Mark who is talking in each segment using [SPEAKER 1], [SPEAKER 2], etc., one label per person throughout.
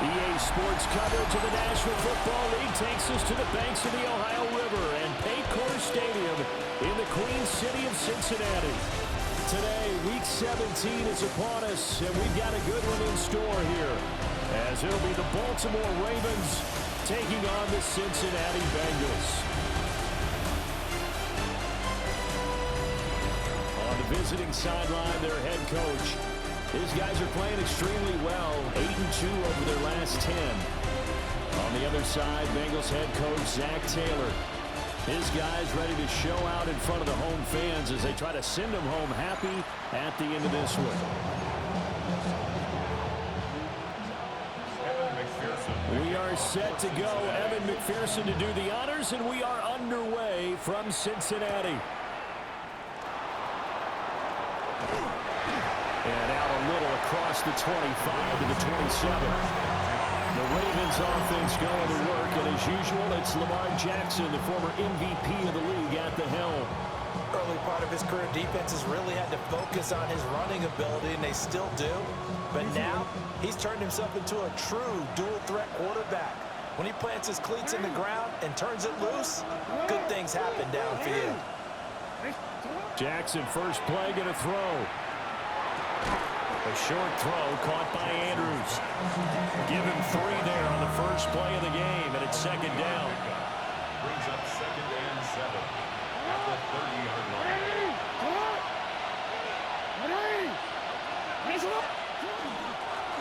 [SPEAKER 1] EA Sports coverage of the National Football League takes us to the banks of the Ohio River and Paycor Stadium in the Queen City of Cincinnati. Today, Week 17 is upon us, and we've got a good one in store here, as it'll be the Baltimore Ravens taking on the Cincinnati Bengals. On the visiting sideline, their head coach. These guys are playing extremely well, 8-2 over their last 10. On the other side, Bengals head coach Zach Taylor. His guys ready to show out in front of the home fans as they try to send them home happy at the end of this one. We are set to go. Evan McPherson to do the honors, and we are underway from Cincinnati. And out a little across the 25 to the 27. The Ravens offense going to work, and as usual, it's Lamar Jackson, the former MVP of the league, at the helm.
[SPEAKER 2] Early part of his career, defenses really had to focus on his running ability, and they still do. But now, he's turned himself into a true dual-threat quarterback. When he plants his cleats in the ground and turns it loose, good things happen downfield.
[SPEAKER 1] Jackson, first play, going to throw. A short throw caught by Andrews. Give him 3 there on the first play of the game, and it's second down.
[SPEAKER 3] Brings up 2nd and 7 at the 30-yard line.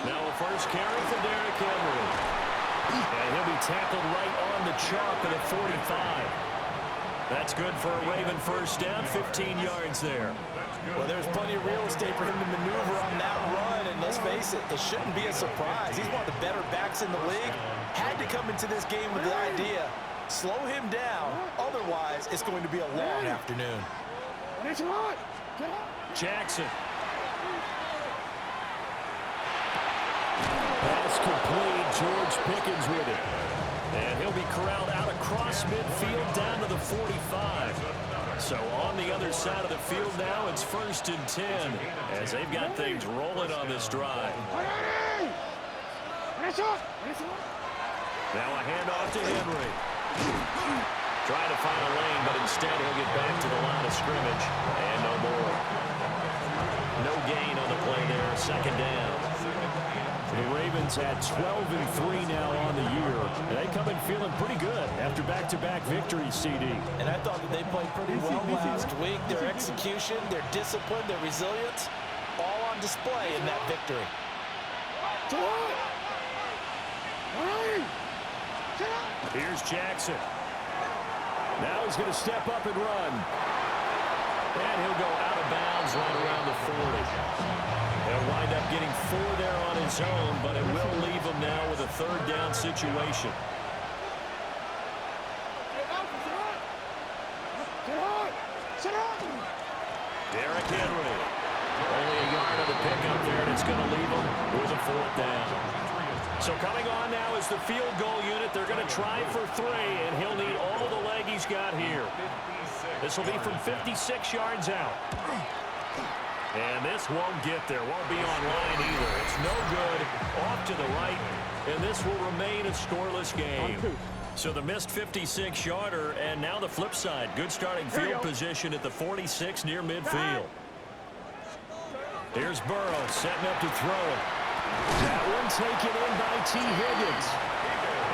[SPEAKER 1] Now a first carry for Derrick Henry. And he'll be tackled right on the chalk at the 45. That's good for a Raven first down, 15 yards there.
[SPEAKER 2] Well, there's plenty of real estate for him to maneuver on that run, and let's face it, it shouldn't be a surprise. He's one of the better backs in the league. Had to come into this game with the idea, slow him down, otherwise it's going to be a long afternoon.
[SPEAKER 1] Jackson. Pass complete, George Pickens with it. And he'll be corralled out across midfield down to the 45. So on the other side of the field now, it's 1st and 10 as they've got things rolling on this drive. Now a handoff to Henry. Trying to find a lane, but instead he'll get back to the line of scrimmage. And no more. No gain on the play there, second down. The Ravens had 12-3 now on the year. And they come in feeling pretty good after back-to-back victories, CD.
[SPEAKER 2] And I thought that they played pretty well last week. Their execution, their discipline, their resilience, all on display in that victory.
[SPEAKER 1] Here's Jackson. Now he's going to step up and run. And he'll go out of bounds right around the 40. He'll wind up getting 4 there on his own, but it will leave him now with a 3rd down situation. Derrick Henry. Only a yard on the pickup there, and it's going to leave him with a 4th down. So coming on now is the field goal unit. They're going to try for 3, and he'll need all the leg he's got here. This will be from 56 yards out. And this won't get there. Won't be on line either. It's no good. Off to the right. And this will remain a scoreless game. So the missed 56-yarder, and now the flip side. Good starting field position at the 46 near midfield. Here's Burrow setting up to throw it. That one taken in by T. Higgins.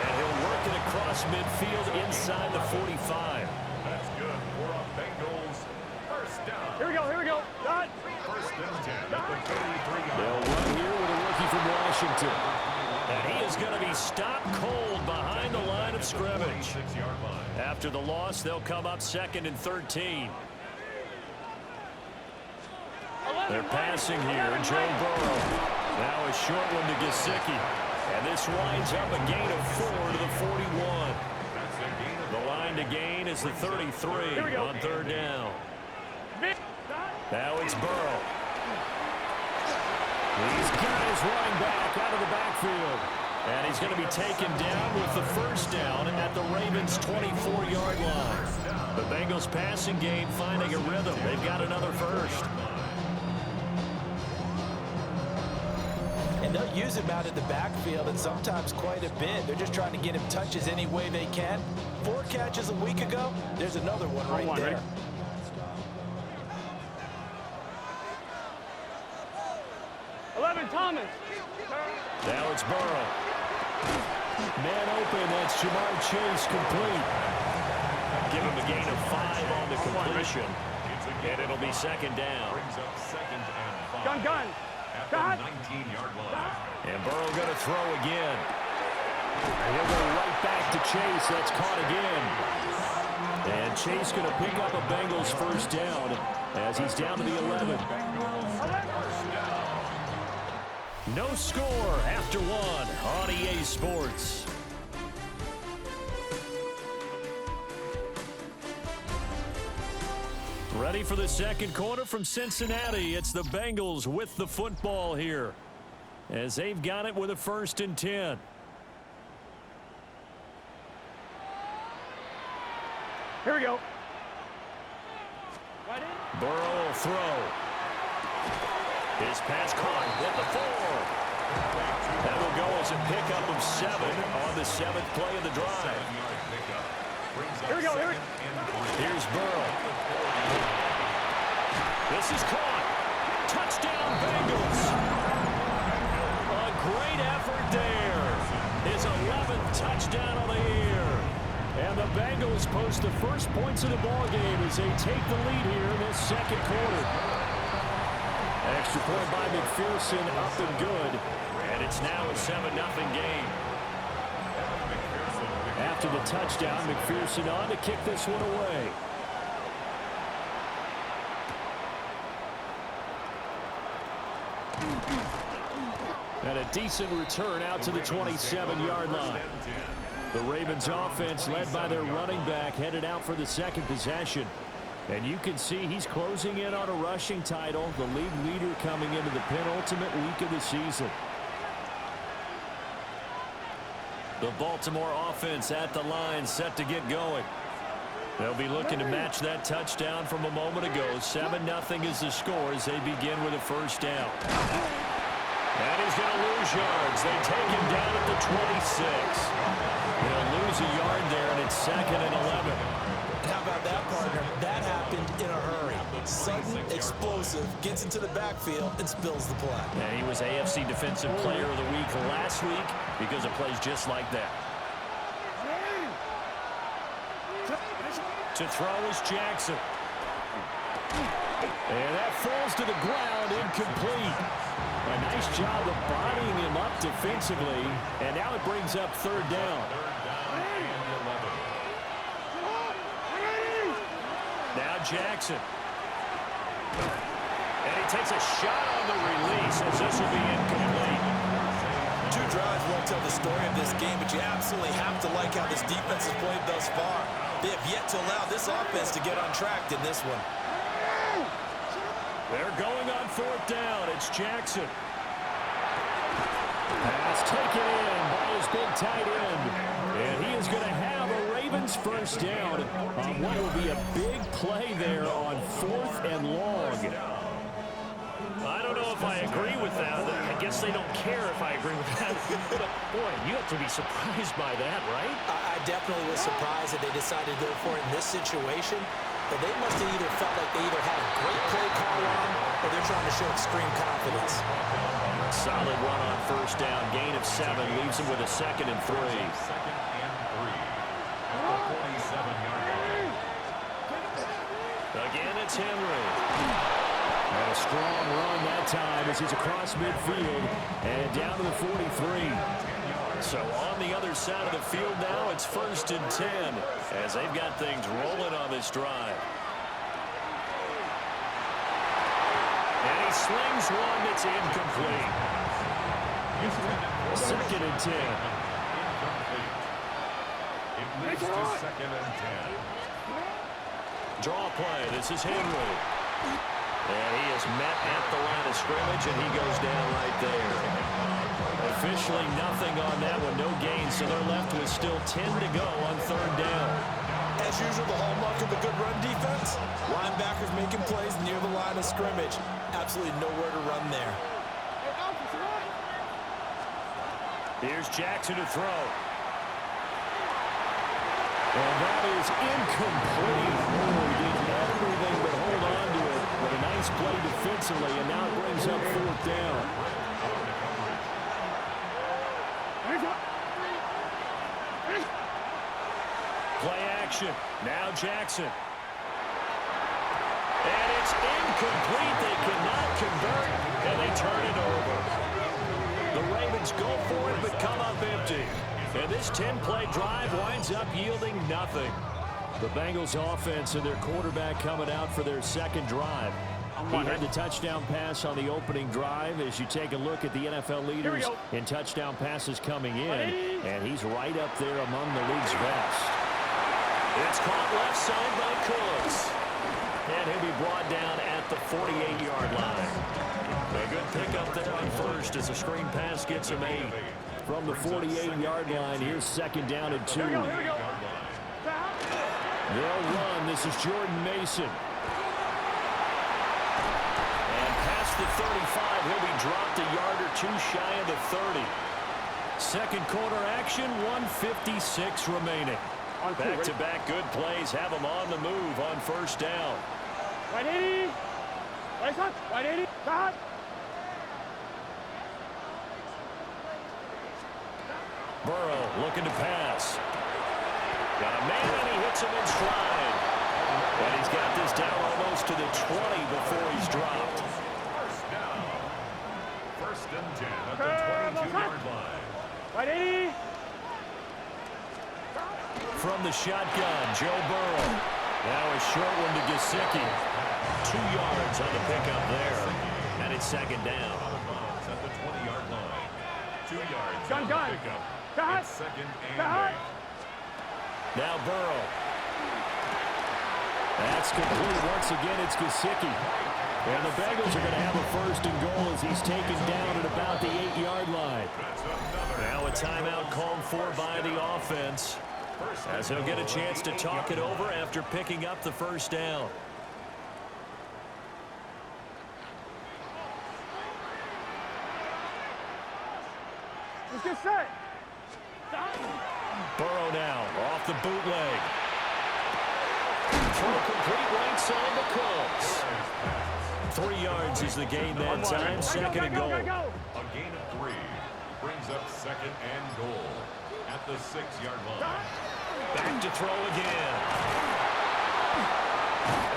[SPEAKER 1] And he'll work it across midfield inside the 45.
[SPEAKER 3] That's good for a Bengals first down.
[SPEAKER 4] Here we go. Done.
[SPEAKER 3] 1st and 10 at the 33-yard
[SPEAKER 1] They'll
[SPEAKER 3] line.
[SPEAKER 1] run here with a rookie from Washington. And he is going to be stopped cold behind the line of scrimmage.
[SPEAKER 3] 6-yard line.
[SPEAKER 1] After the loss, they'll come up 2nd and 13. They're passing here, Joe Burrow. Now a short one to Gesicki. And this winds up a gain of 4 to the 41. The line to gain is the 33 on 3rd down. Now it's Burrow. He's got his running back out of the backfield. And he's going to be taken down with the 1st down at the Ravens' 24-yard line. The Bengals passing game finding a rhythm. They've got another 1st.
[SPEAKER 2] And they'll use him out in the backfield, and sometimes quite a bit. They're just trying to get him touches any way they can. 4 catches a week ago. There's another one right there.
[SPEAKER 4] Ready? Thomas.
[SPEAKER 1] Now it's Burrow. Man open, that's Jamar Chase complete. Give him a gain of 5 on the completion. And it'll be second down.
[SPEAKER 3] Brings up second and 5.
[SPEAKER 4] Gun.
[SPEAKER 3] At the 19-yard line.
[SPEAKER 1] And Burrow going to throw again. And he'll go right back to Chase. That's caught again. And Chase going to pick up a Bengals first down as he's down to the 11. No score after 1 on EA Sports. Ready for the second quarter from Cincinnati. It's the Bengals with the football here as they've got it with a 1st and 10.
[SPEAKER 4] Here we go.
[SPEAKER 1] Burrow will throw. His pass caught at the 4. That will go as a pickup of 7 on the 7th play of the drive.
[SPEAKER 4] Here we go.
[SPEAKER 1] Here's Burrow. This is caught. Touchdown, Bengals. A great effort there. His 11th touchdown of the year. And the Bengals post the first points of the ballgame as they take the lead here in this second quarter. Extra point by McPherson, up and good. And it's now a 7-0 game. After the touchdown, McPherson on to kick this one away. And a decent return out to the 27-yard line. The Ravens offense, led by their running back, headed out for the second possession. And you can see he's closing in on a rushing title, the league leader coming into the penultimate week of the season. The Baltimore offense at the line, set to get going. They'll be looking to match that touchdown from a moment ago. 7-0 is the score as they begin with a first down. And he's going to lose yards. They take him down at the 26. They'll lose a yard there, and it's 2nd and 11.
[SPEAKER 2] How about that, partner? That happened in a hurry. Sudden, explosive, gets into the backfield, and spills the play.
[SPEAKER 1] And he was AFC Defensive Player of the Week last week because of plays just like that. To throw is Jackson. And that falls to the ground, incomplete. A nice job of bodying him up defensively. And now it brings up 3rd down. Now Jackson. And he takes a shot on the release as this will be incomplete.
[SPEAKER 2] 2 drives won't tell the story of this game, but you absolutely have to like how this defense has played thus far. They have yet to allow this offense to get on track in this one.
[SPEAKER 1] They're going on 4th down. It's Jackson. Pass taken in by his big tight end. And he is going to have a Ravens first down on what will be a big play there on 4th and long. I don't know if I agree with that. I guess they don't care if I agree with that. But boy, you have to be surprised by that, right?
[SPEAKER 2] I definitely was surprised that they decided to go for it in this situation. But they must have either felt like they either had a great play call on or they're trying to show extreme confidence.
[SPEAKER 1] Solid run on first down. Gain of 7 leaves him with a 2nd and 3.
[SPEAKER 3] 2nd and 3. At the 47-yard line.
[SPEAKER 1] Again, it's Henry. And a strong run that time as he's across midfield and down to the 43. So on the other side of the field now, it's 1st and 10 as they've got things rolling on this drive. And he slings one that's incomplete. 2nd and 10.
[SPEAKER 3] It leads to 2nd and 10.
[SPEAKER 1] Draw play. This is Henry. And he is met at the line of scrimmage, and he goes down right there. Officially nothing on that one, no gain, so they're left with still 10 to go on 3rd down.
[SPEAKER 2] As usual, the hallmark of a good run defense, linebackers making plays near the line of scrimmage. Absolutely nowhere to run there.
[SPEAKER 1] Here's Jackson to throw. And that is incomplete. Oh, he did everything but hold on to it. But a nice play defensively, and now it brings up 4th down. Play action. Now Jackson. And it's incomplete. They cannot convert, and they turn it over. The Ravens go for it, but come up empty. And this 10-play drive winds up yielding nothing. The Bengals offense and their quarterback coming out for their second drive. He had the touchdown pass on the opening drive. As you take a look at the NFL leaders in touchdown passes coming in, and he's right up there among the league's best. It's caught left side by Cooks. And he'll be brought down at the 48-yard line. A good pickup there on first as a screen pass gets him 8. From the 48-yard line, here's 2nd down and 2. They'll run. This is Jordan Mason. And past the 35, he'll be dropped a yard or 2 shy of the 30. Second quarter action, 1:56 remaining. Back-to-back good plays have them on the move on first down.
[SPEAKER 4] 180. Right side. 180. Stop.
[SPEAKER 1] Burrow looking to pass. Got a man, and he hits him in stride. And he's got this down almost to the 20 before he's dropped.
[SPEAKER 3] First down. 1st and 10 at the 22-yard line.
[SPEAKER 4] 180.
[SPEAKER 1] From the shotgun, Joe Burrow. Now a short one to Gesicki. 2 yards on the pickup there. And it's 2nd down.
[SPEAKER 3] At the 20-yard line. 2 yards
[SPEAKER 4] Gun.
[SPEAKER 3] on the pickup. It's 2nd and 8.
[SPEAKER 1] Now Burrow. That's complete. Once again, it's Gesicki. And the Bengals are going to have a 1st and goal as he's taken down at about the 8-yard line. Now a timeout called for by the offense, as he'll get a chance to talk it over after picking up the 1st down.
[SPEAKER 4] Let's get set.
[SPEAKER 1] Burrow now off the bootleg. Throw complete right side to Cooks. 3 yards is the gain that time. 2nd and goal.
[SPEAKER 3] A gain of 3 brings up 2nd and goal at the 6-yard line.
[SPEAKER 1] Back to throw again.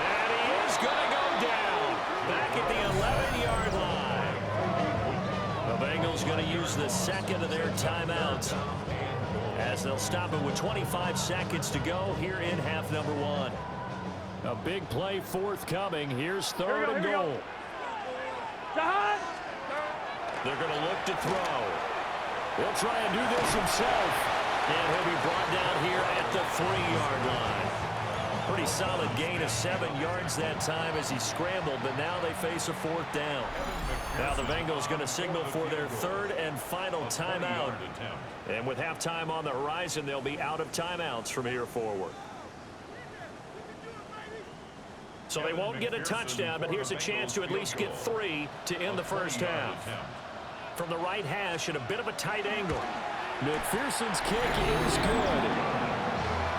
[SPEAKER 1] And he is going to go down. Back at the 11-yard line. The Bengals going to use the 2nd of their timeouts, as they'll stop it with 25 seconds to go here in half number 1. A big play forthcoming. Here's 3rd and goal. They're going to look to throw. He'll try and do this himself. And he'll be brought down here at the 3-yard line. Pretty solid gain of 7 yards that time as he scrambled, but now they face a 4th down. Now the Bengals going to signal for their 3rd and final timeout. And with halftime on the horizon, they'll be out of timeouts from here forward. So they won't get a touchdown, but here's a chance to at least get 3 to end the first half. From the right hash at a bit of a tight angle. McPherson's kick is good.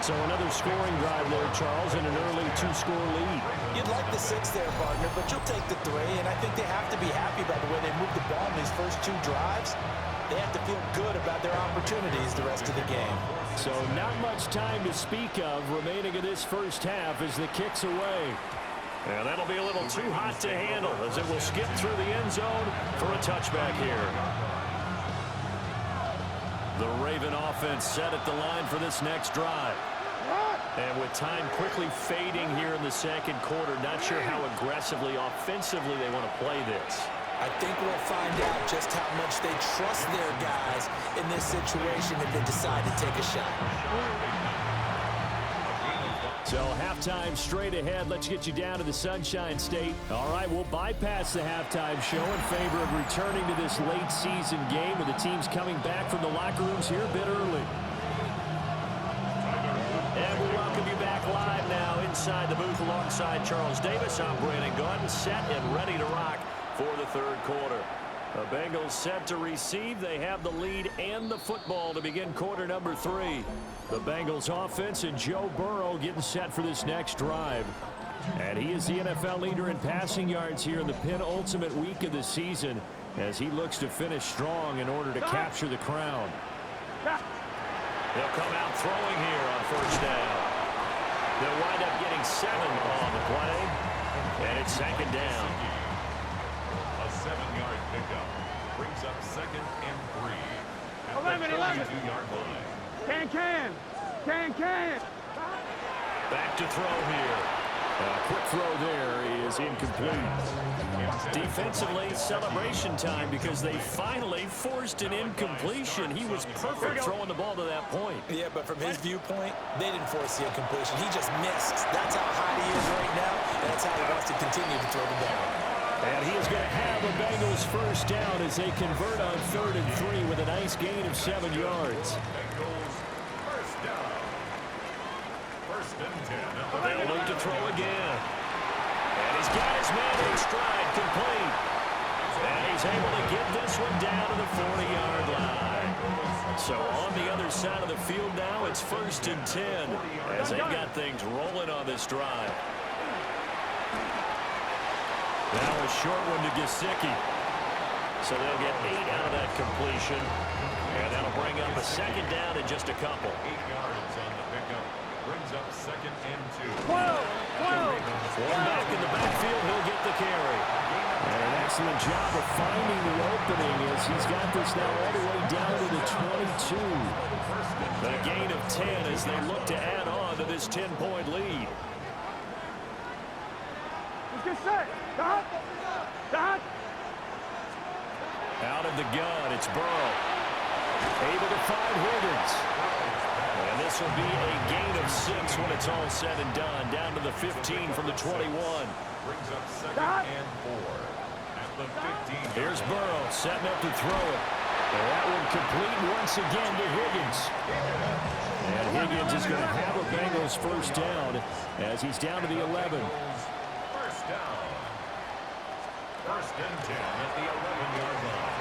[SPEAKER 1] So another scoring drive there, Charles, and an early 2-score lead.
[SPEAKER 2] You'd like the 6 there, partner, but you'll take the 3, and I think they have to be happy about the way they moved the ball in these first 2 drives. They have to feel good about their opportunities the rest of the game.
[SPEAKER 1] So not much time to speak of remaining in this first half as the kick's away. And that'll be a little too hot to handle as it will skip through the end zone for a touchback here. The Raven offense set at the line for this next drive. And with time quickly fading here in the second quarter, not sure how aggressively, offensively they want to play this.
[SPEAKER 2] I think we'll find out just how much they trust their guys in this situation if they decide to take a shot.
[SPEAKER 1] So halftime straight ahead. Let's get you down to the Sunshine State. All right, we'll bypass the halftime show in favor of returning to this late season game with the teams coming back from the locker rooms here a bit early. And we welcome you back live now inside the booth alongside Charles Davis. I'm Brandon Gaudin, set and ready to rock for the third quarter. The Bengals set to receive. They have the lead and the football to begin quarter number 3. The Bengals offense and Joe Burrow getting set for this next drive. And he is the NFL leader in passing yards here in the penultimate week of the season as he looks to finish strong in order to capture the crown. They'll come out throwing here on first down. They'll wind up getting 7 on the play. And it's second down.
[SPEAKER 3] A 7-yard pickup brings up second and 3 at
[SPEAKER 4] 11.
[SPEAKER 3] the 32-yard line.
[SPEAKER 4] Can.
[SPEAKER 1] Back to throw here. A quick throw there is incomplete. Defensively, celebration time because they finally forced an incompletion. He was perfect throwing the ball to that point.
[SPEAKER 2] Yeah, but from his viewpoint, they didn't force the incompletion. He just missed. That's how hot he is right now, and that's how he wants to continue to throw the ball.
[SPEAKER 1] And he is going to have a Bengals first down as they convert on 3rd and 3 with a nice gain of 7 yards.
[SPEAKER 3] Bengals first down. First and 10.
[SPEAKER 1] They'll look to throw again. And he's got his man in stride, complete. And he's able to get this one down to the 40-yard line. So on the other side of the field now, it's 1st and 10 as they've got things rolling on this drive. Now a short one to Gesicki. So they'll get 8 out of that completion. And that'll bring up a second down in just a couple.
[SPEAKER 3] 8 yards on the pickup. Brings up second and 2.
[SPEAKER 4] 12.
[SPEAKER 1] One back in the backfield, he'll get the carry. And an excellent job of finding the opening as he's got this now all the way down to the 22. A gain of 10 as they look to add on to this 10-point lead.
[SPEAKER 4] Let's get set. Dot.
[SPEAKER 1] Out of the gun, it's Burrow. Able to find Higgins. And this will be a gain of 6 when it's all said and done. Down to the 15 from the 21.
[SPEAKER 3] Brings up second and 4 at the 15.
[SPEAKER 1] Here's Burrow setting up to throw it. And that one complete once again to Higgins. And Higgins is going to have a Bengals first down as he's down to the 11.
[SPEAKER 3] First down. First and 10 at the 11-yard line.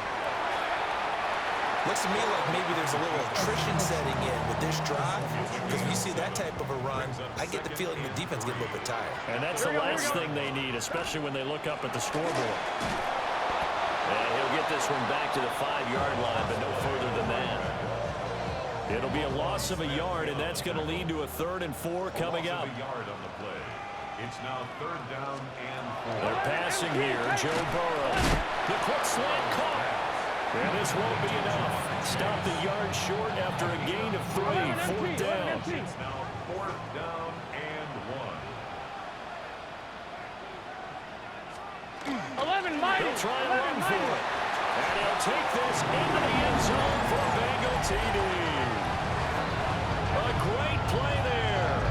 [SPEAKER 2] Looks to me like maybe there's a little attrition setting in with this drive, because when you see that type of a run, I get the feeling the defense get a little bit tired.
[SPEAKER 1] And that's the last thing they need, especially when they look up at the scoreboard. And he'll get this one back to the 5-yard line, but no further than that. It'll be a loss of a yard, and that's going to lead to a 3rd and 4 coming up.
[SPEAKER 3] A yard on the play. It's now 3rd down and 4.
[SPEAKER 1] They're passing here. Joe Burrow. The quick slant caught. And this won't be enough. Stop the yard short after a gain of 3. 4th down.
[SPEAKER 3] It's now 4th down and 1.
[SPEAKER 4] 11, mighty.
[SPEAKER 1] He'll try and run for it. And he'll take this into the end zone for a Bengal TD. A great play there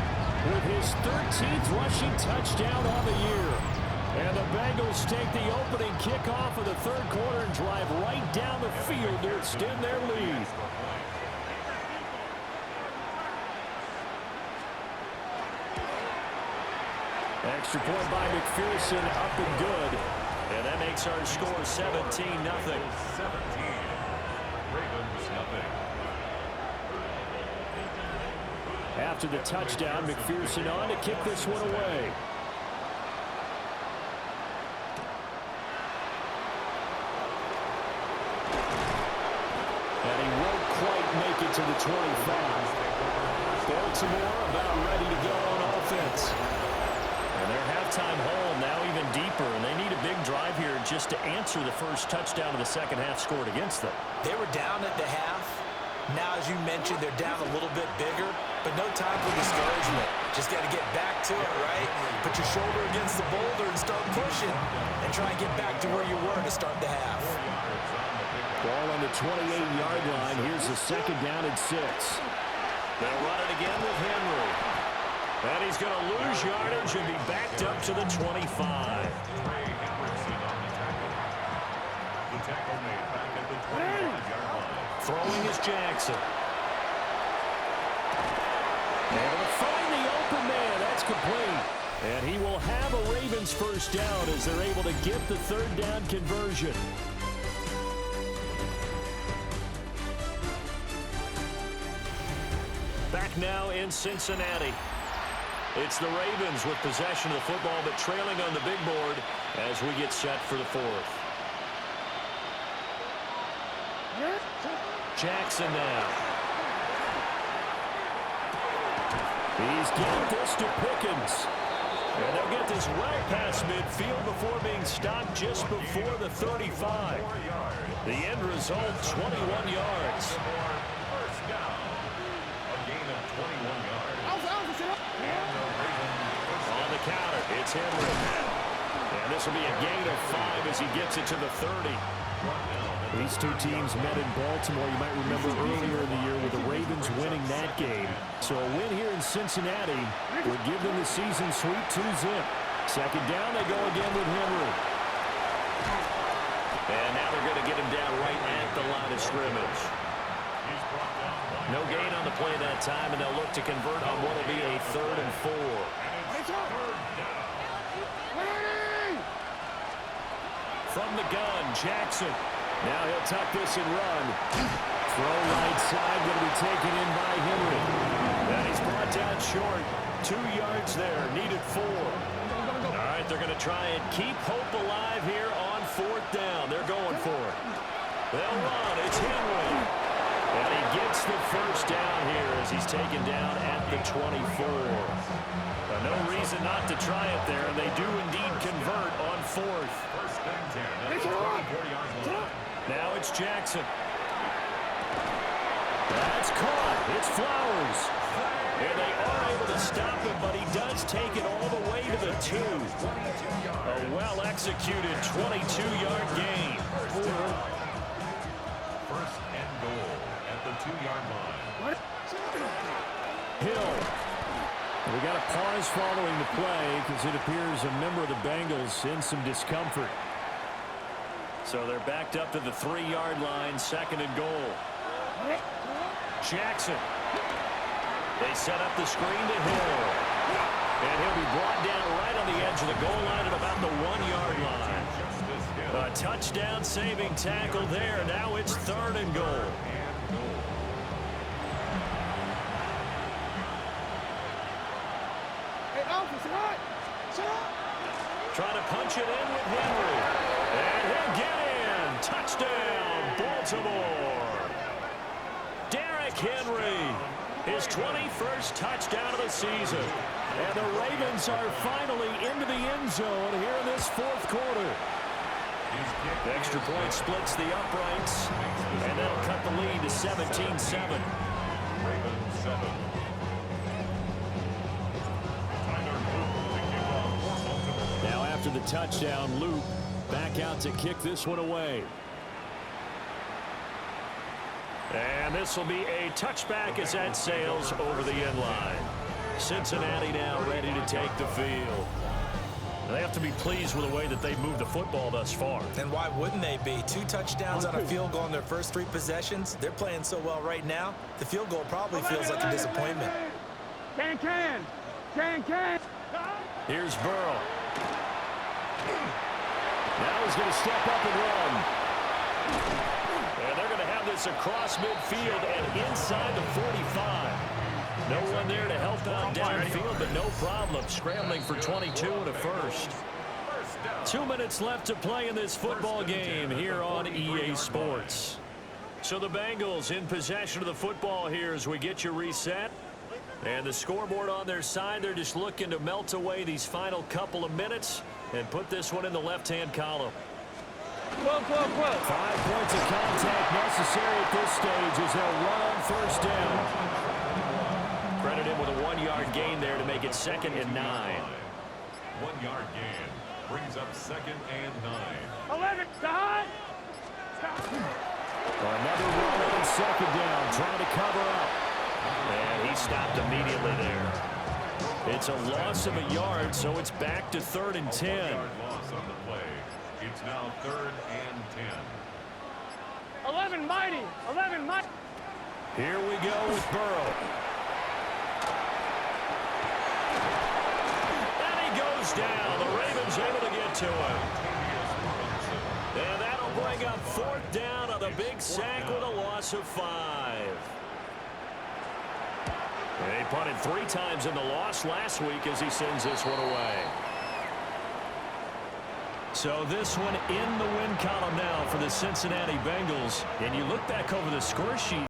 [SPEAKER 1] with his 13th rushing touchdown on the year. And the Bengals take the opening kickoff of the 3rd quarter and drive right down the field to extend their lead. Extra point by McPherson, up and good. And that makes our score 17-0.
[SPEAKER 3] 17. Ravens nothing.
[SPEAKER 1] After the touchdown, McPherson on to kick this one away. And he won't quite make it to the 25. Baltimore about ready to go on offense. And their halftime hole now even deeper, and they need a big drive here just to answer the first touchdown of the second half scored against them.
[SPEAKER 2] They were down at the half. Now, as you mentioned, they're down a little bit bigger, but no time for discouragement. Just got to get back to it, right? Put your shoulder against the boulder and start pushing, and try and get back to where you were to start the half.
[SPEAKER 1] Ball on the 28-yard line. Here's the second down and 6. They'll run it again with Henry. And he's going to lose yardage and be backed up to the 25.
[SPEAKER 3] The tackle made back at the 25-yard line.
[SPEAKER 1] Throwing is Jackson. Able to find the open man. That's complete. And he will have a Ravens first down as they're able to get the 3rd down conversion. Back now in Cincinnati. It's the Ravens with possession of the football, but trailing on the big board as we get set for the fourth. Jackson now. He's got this to Pickens. And they'll get this well past midfield before being stopped just before the 35. The end result, 21 yards.
[SPEAKER 3] First down. A gain of 21 yards.
[SPEAKER 1] On the counter, it's Henry. And this will be a gain of 5 as he gets it to the 30.
[SPEAKER 5] These two teams met in Baltimore. You might remember earlier in the year with the Ravens winning that game. So a win here in Cincinnati would give them the season sweep 2-zip. Second down, they go again with Henry.
[SPEAKER 1] And now they're going to get him down right at the line of scrimmage. No gain on the play that time, and they'll look to convert on what will be a 3rd and 4. From the gun, Jackson. Now he'll tuck this and run. Throw right side, going to be taken in by Henry. And he's brought down short. 2 yards there, needed 4. All right, they're going to try and keep hope alive here on 4th down. They're going for it. They'll run. It's Henry. And he gets the first down here as he's taken down at the 24. No reason not to try it there, and they do indeed convert on 4th.
[SPEAKER 3] First and 10.
[SPEAKER 1] Now it's Jackson. That's caught. It's Flowers. And they are able to stop him, but he does take it all the way to the 2. A well-executed 22-yard gain.
[SPEAKER 3] First and goal at the 2-yard line.
[SPEAKER 1] Hill.
[SPEAKER 5] We got a pause following the play because it appears a member of the Bengals in some discomfort.
[SPEAKER 1] So they're backed up to the 3-yard line, 2nd and goal. Jackson. They set up the screen to Hill. And he'll be brought down right on the edge of the goal line at about the 1-yard line. A touchdown-saving tackle there. Now it's 3rd and goal. Trying to punch it in with Henry. And he'll get in. Touchdown, Baltimore. Derrick Henry, his 21st touchdown of the season. And the Ravens are finally into the end zone here in this 4th quarter. The extra point splits the uprights, and that'll cut the lead to 17-7.
[SPEAKER 3] Ravens 7.
[SPEAKER 5] Now after the touchdown, Loop back out to kick this one away.
[SPEAKER 1] And this will be a touchback as that sails over the end line. Cincinnati now ready to take the field. They have to be pleased with the way that they've moved the football thus far.
[SPEAKER 2] And why wouldn't they be? 2 touchdowns on a field goal in their first 3 possessions. They're playing so well right now, the field goal probably feels like a disappointment.
[SPEAKER 4] Can.
[SPEAKER 1] Here's Burrow. Now he's going to step up and run. And they're going to have this across midfield and inside the 45. No one there to help out downfield, but no problem. Scrambling for 22 and a first. 2 minutes left to play in this football game here on EA Sports. So the Bengals in possession of the football here as we get you reset. And the scoreboard on their side, they're just looking to melt away these final couple of minutes and put this one in the left-hand column.
[SPEAKER 5] 5 points of contact necessary at this stage as they'll run on first down.
[SPEAKER 1] Credit him with a 1-yard gain there to make it 2nd and 9.
[SPEAKER 3] 1-yard gain brings up 2nd and 9.
[SPEAKER 4] 11, Don!
[SPEAKER 5] Another run on 2nd down, trying to cover up.
[SPEAKER 1] And he stopped immediately there. It's a loss of a yard, so it's back to 3rd and 10.
[SPEAKER 3] 1-yard loss on the play. It's now 3rd and 10.
[SPEAKER 4] 11, mighty!
[SPEAKER 1] Here we go with Burrow. And he goes down. The Ravens able to get to him. And that'll bring up 4th down on the big sack with a loss of 5. And he punted 3 times in the loss last week as he sends this one away. So this one in the win column now for the Cincinnati Bengals. And you look back over the score sheet.